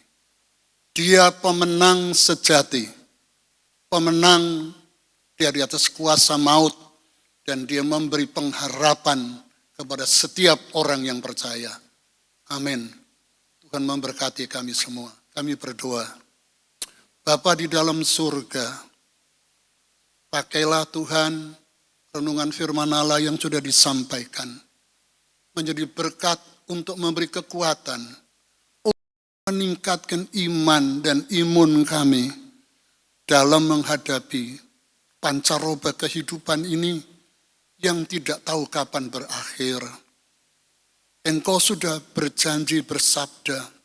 Dia pemenang sejati. Pemenang dari atas kuasa maut. Dan dia memberi pengharapan kepada setiap orang yang percaya. Amin. Tuhan memberkati kami semua. Kami berdoa. Bapa di dalam surga, pakailah Tuhan renungan firman Allah yang sudah disampaikan. Menjadi berkat untuk memberi kekuatan, untuk meningkatkan iman dan imun kami dalam menghadapi pancaroba kehidupan ini yang tidak tahu kapan berakhir. Engkau sudah berjanji bersabda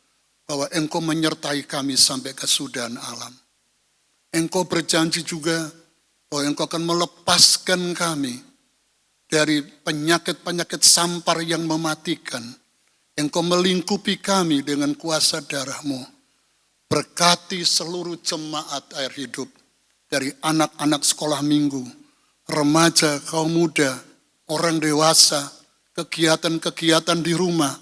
bahwa Engkau menyertai kami sampai kesudahan alam. Engkau berjanji juga bahwa Engkau akan melepaskan kami dari penyakit-penyakit sampar yang mematikan. Engkau melingkupi kami dengan kuasa darah-Mu. Berkati seluruh jemaat air hidup, dari anak-anak sekolah minggu, remaja, kaum muda, orang dewasa, kegiatan-kegiatan di rumah,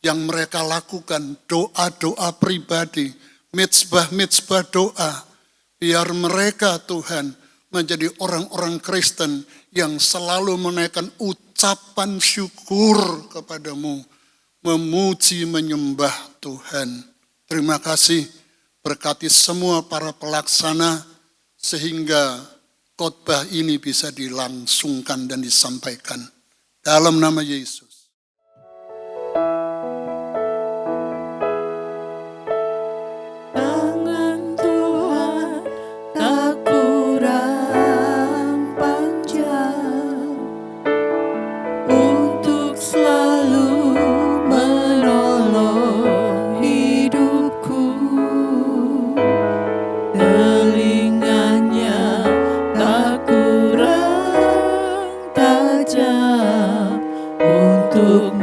yang mereka lakukan, doa-doa pribadi, mitsbah-mitsbah doa, biar mereka Tuhan menjadi orang-orang Kristen yang selalu menaikkan ucapan syukur kepadamu, memuji menyembah Tuhan. Terima kasih, berkati semua para pelaksana sehingga khotbah ini bisa dilangsungkan dan disampaikan. Dalam nama Yesus. Ku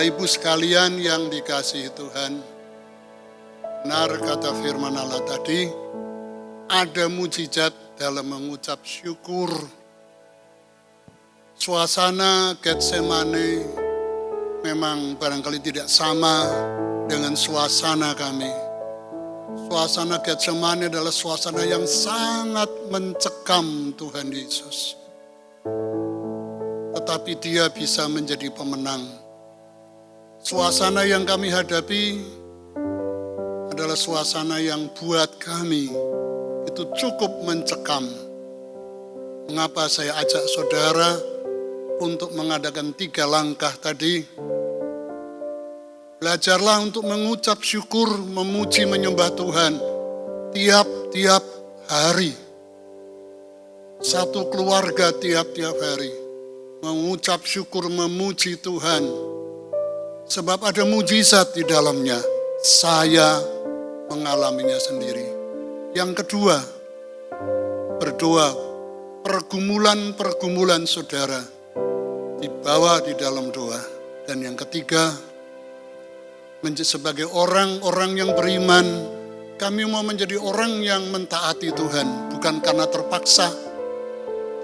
Bapak Ibu sekalian yang dikasihi Tuhan, benar kata firman Allah tadi, ada mujizat dalam mengucap syukur. Suasana Getsemane memang barangkali tidak sama dengan suasana kami. Suasana Getsemane adalah suasana yang sangat mencekam Tuhan Yesus. Tetapi Dia bisa menjadi pemenang. Suasana yang kami hadapi adalah suasana yang buat kami itu cukup mencekam. Mengapa saya ajak saudara untuk mengadakan 3 langkah tadi? Belajarlah untuk mengucap syukur, memuji, menyembah Tuhan tiap-tiap hari. Satu keluarga tiap-tiap hari mengucap syukur, memuji Tuhan. Sebab ada mujizat di dalamnya. Saya mengalaminya sendiri. Yang kedua, berdoa. Pergumulan-pergumulan saudara dibawa di dalam doa. Dan yang ketiga, sebagai orang-orang yang beriman, kami mau menjadi orang yang mentaati Tuhan. Bukan karena terpaksa,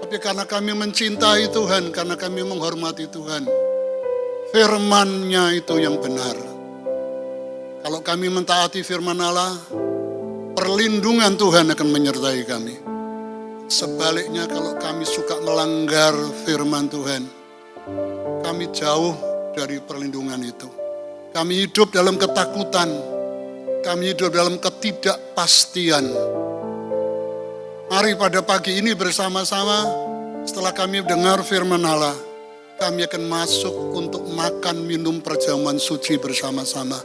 tapi karena kami mencintai Tuhan, karena kami menghormati Tuhan. Firman-Nya itu yang benar. Kalau kami mentaati firman Allah, perlindungan Tuhan akan menyertai kami. Sebaliknya kalau kami suka melanggar firman Tuhan, kami jauh dari perlindungan itu. Kami hidup dalam ketakutan, kami hidup dalam ketidakpastian. Mari pada pagi ini bersama-sama, setelah kami dengar firman Allah, kami akan masuk untuk makan minum perjamuan suci bersama-sama.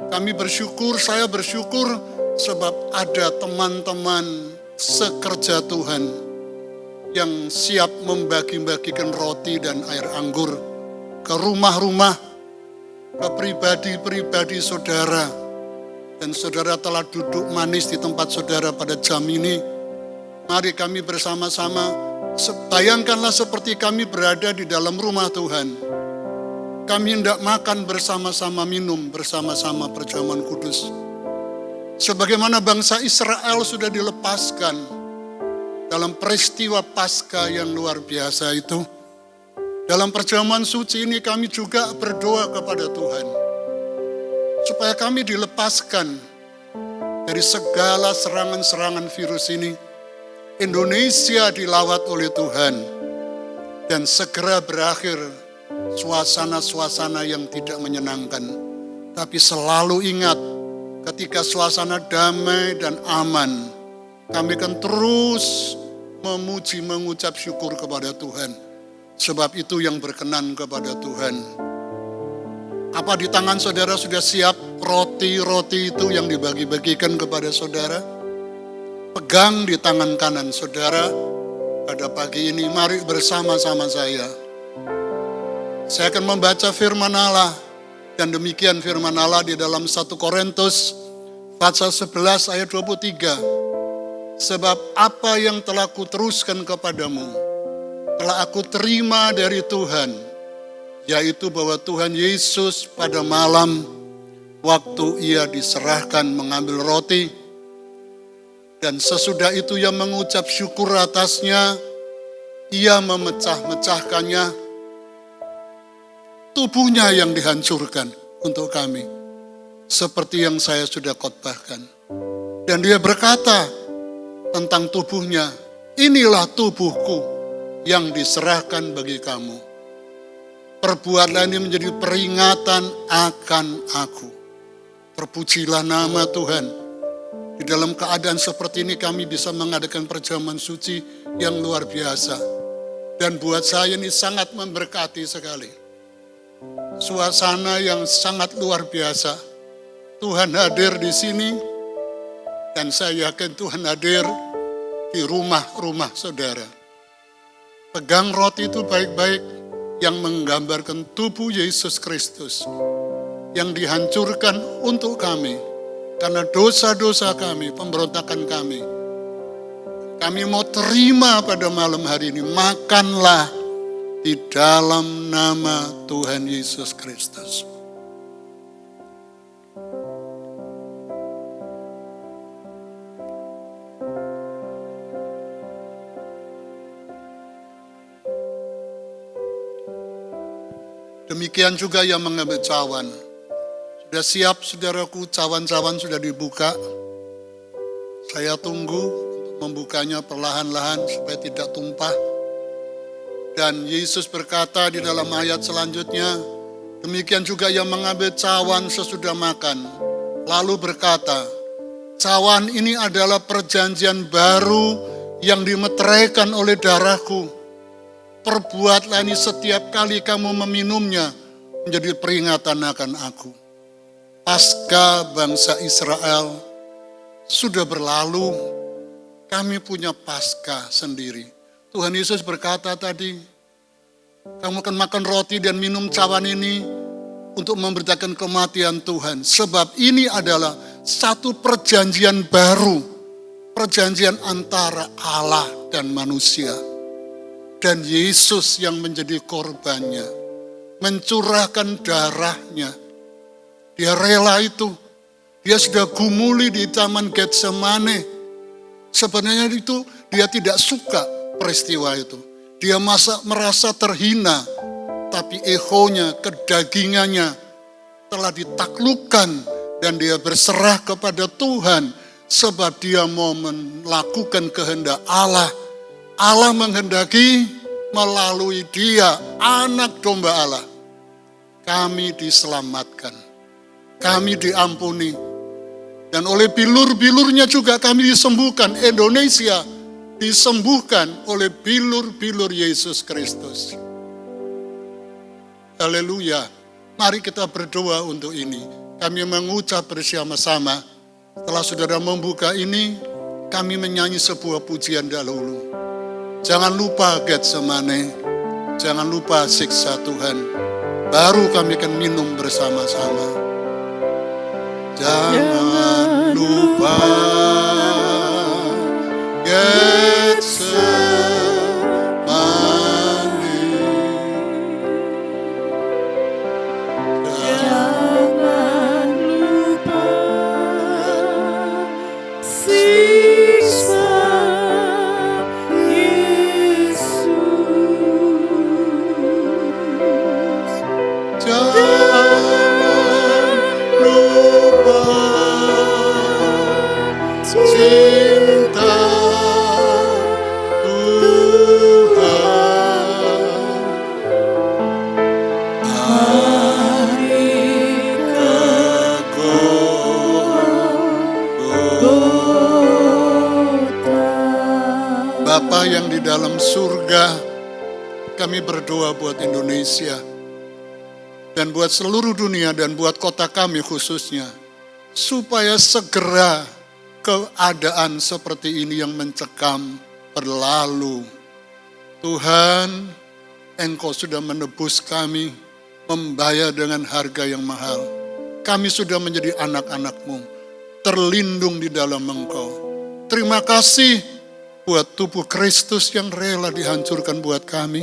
Kami bersyukur, saya bersyukur sebab ada teman-teman sekerja Tuhan yang siap membagi-bagikan roti dan air anggur ke rumah-rumah, ke pribadi-pribadi saudara. Dan saudara telah duduk manis di tempat saudara pada jam ini. Mari kami bersama-sama, bayangkanlah seperti kami berada di dalam rumah Tuhan. Kami hendak makan bersama-sama, minum bersama-sama perjamuan kudus. Sebagaimana bangsa Israel sudah dilepaskan dalam peristiwa Paskah yang luar biasa itu. Dalam perjamuan suci ini kami juga berdoa kepada Tuhan, supaya kami dilepaskan dari segala serangan-serangan virus ini. Indonesia dilawat oleh Tuhan, dan segera berakhir suasana-suasana yang tidak menyenangkan. Tapi selalu ingat, ketika suasana damai dan aman, kami akan terus memuji, mengucap syukur kepada Tuhan. Sebab itu yang berkenan kepada Tuhan. Apa di tangan saudara sudah siap roti-roti itu yang dibagi-bagikan kepada saudara? Pegang di tangan kanan saudara pada pagi ini. Mari bersama-sama saya. Saya akan membaca firman Allah. Dan demikian firman Allah di dalam 1 Korintus pasal 11 ayat 23. Sebab apa yang telah kuteruskan kepadamu telah aku terima dari Tuhan, yaitu bahwa Tuhan Yesus pada malam waktu Ia diserahkan mengambil roti, dan sesudah itu Ia mengucap syukur atasnya, Ia memecah-mecahkannya, tubuhnya yang dihancurkan untuk kami, seperti yang saya sudah khotbahkan. Dan Dia berkata tentang tubuhnya, inilah tubuhku yang diserahkan bagi kamu. Perbuatlah ini menjadi peringatan akan aku. Terpujilah nama Tuhan. Di dalam keadaan seperti ini kami bisa mengadakan perjamuan suci yang luar biasa. Dan buat saya ini sangat memberkati sekali. Suasana yang sangat luar biasa. Tuhan hadir di sini, dan saya yakin Tuhan hadir di rumah-rumah saudara. Pegang roti itu baik-baik, yang menggambarkan tubuh Yesus Kristus yang dihancurkan untuk kami karena dosa-dosa kami, pemberontakan kami. Kami mau terima pada malam hari ini, makanlah di dalam nama Tuhan Yesus Kristus. Demikian juga yang mengambil cawan. Sudah siap saudaraku, cawan-cawan sudah dibuka. Saya tunggu untuk membukanya perlahan-lahan supaya tidak tumpah. Dan Yesus berkata di dalam ayat selanjutnya, demikian juga yang mengambil cawan sesudah makan. Lalu berkata, cawan ini adalah perjanjian baru yang dimeteraikan oleh darahku. Perbuatlah ini setiap kali kamu meminumnya menjadi peringatan akan aku. Pasca bangsa Israel sudah berlalu, kami punya Pasca sendiri. Tuhan Yesus berkata tadi, kamu akan makan roti dan minum cawan ini untuk memberitakan kematian Tuhan. Sebab ini adalah satu perjanjian baru, perjanjian antara Allah dan manusia. Dan Yesus yang menjadi korbannya, mencurahkan darahnya. Dia rela itu. Dia sudah gumuli di Taman Getsemane. Sebenarnya itu dia tidak suka peristiwa itu. Dia merasa terhina. Tapi egonya, kedagingannya telah ditaklukkan. Dan dia berserah kepada Tuhan. Sebab dia mau melakukan kehendak Allah. Allah menghendaki melalui dia, anak domba Allah. Kami diselamatkan. Kami diampuni. Dan oleh bilur-bilurnya juga kami disembuhkan. Indonesia disembuhkan oleh bilur-bilur Yesus Kristus. Haleluya. Mari kita berdoa untuk ini. Kami mengucap bersama-sama. Setelah saudara membuka ini, kami menyanyi sebuah pujian dahulu. Jangan lupa Getsemane, jangan lupa siksa Tuhan. Baru kami akan minum bersama-sama. Jangan lupa Getsemane. Jangan lupa siksa cinta Tuhan. Mari ke Golgota. Bapa yang di dalam surga, kami berdoa buat Indonesia dan buat seluruh dunia dan buat kota kami khususnya, supaya segera keadaan seperti ini yang mencekam berlalu. Tuhan, Engkau sudah menebus kami, membayar dengan harga yang mahal. Kami sudah menjadi anak-anak-Mu, terlindung di dalam Engkau. Terima kasih buat tubuh Kristus yang rela dihancurkan buat kami.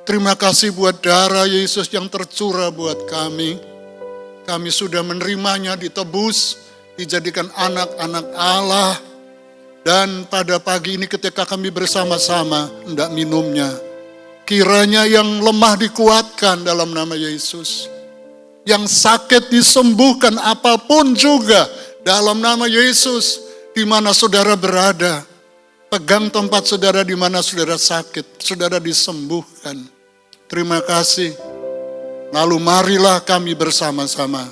Terima kasih buat darah Yesus yang tercurah buat kami. Kami sudah menerimanya, ditebus, dijadikan anak-anak Allah. Dan pada pagi ini ketika kami bersama-sama hendak minumnya, kiranya yang lemah dikuatkan dalam nama Yesus. Yang sakit disembuhkan apapun juga dalam nama Yesus. Di mana saudara berada, pegang tempat saudara di mana saudara sakit, saudara disembuhkan. Terima kasih. Lalu marilah kami bersama-sama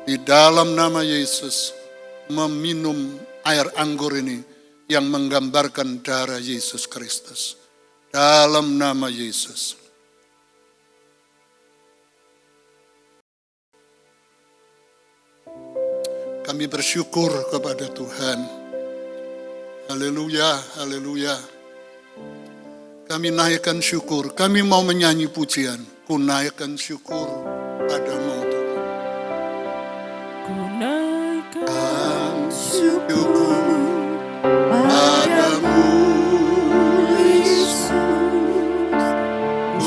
di dalam nama Yesus meminum air anggur ini yang menggambarkan darah Yesus Kristus. Dalam nama Yesus. Kami bersyukur kepada Tuhan. Haleluya, haleluya. Kami naikkan syukur, kami mau menyanyi pujian. Ku naikkan syukur padamu Tuhan. Ku naikkan syukur Padamu Yesus, ku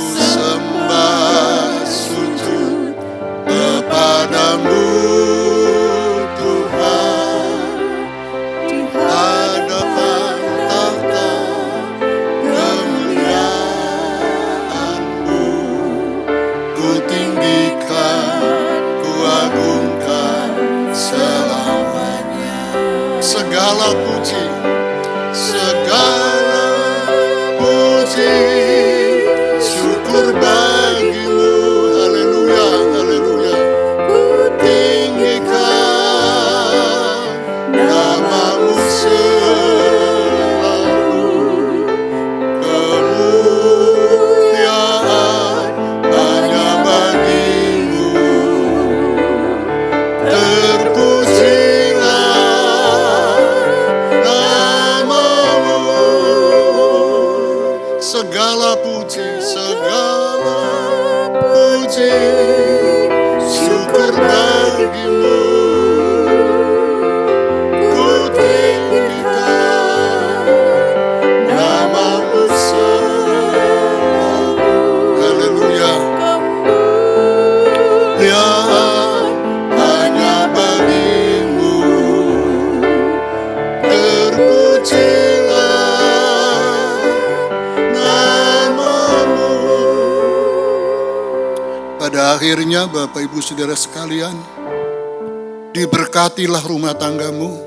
segala puji, segala puji, syukur bagimu. Haleluya, haleluya. Ku tinggikan namamu selalu, kemuliaan hanya bagimu. Terpujilah namamu, segala puji, segala puji, syukur bagimu. Ku tinggikan namamu selalu. Haleluya. Kemuliaan hanya bagimu. Terpujilah namamu. Pada akhirnya Bapak Ibu Saudara sekalian, diberkatilah rumah tanggamu,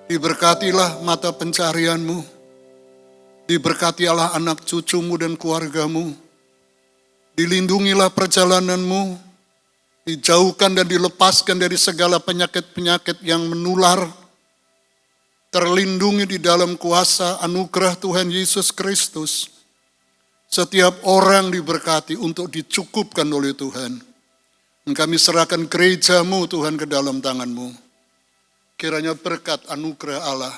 diberkatilah mata pencarianmu, diberkatilah anak cucumu dan keluargamu, dilindungilah perjalananmu, dijauhkan dan dilepaskan dari segala penyakit-penyakit yang menular, terlindungi di dalam kuasa anugerah Tuhan Yesus Kristus. Setiap orang diberkati untuk dicukupkan oleh Tuhan. Dan kami serahkan gerejamu Tuhan ke dalam tangan-Mu. Kiranya berkat anugerah Allah,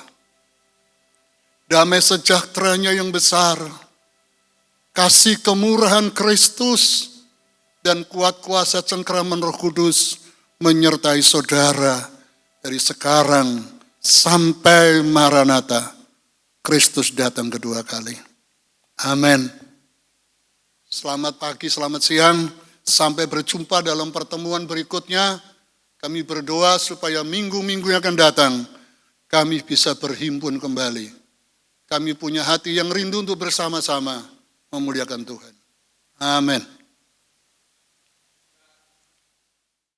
damai sejahteranya yang besar, kasih kemurahan Kristus, dan kuat kuasa cengkeraman Roh Kudus menyertai saudara dari sekarang sampai Maranatha, Kristus datang kedua kali. Amin. Selamat pagi, selamat siang. Sampai berjumpa dalam pertemuan berikutnya. Kami berdoa supaya minggu-minggu yang akan datang kami bisa berhimpun kembali. Kami punya hati yang rindu untuk bersama-sama memuliakan Tuhan. Amin.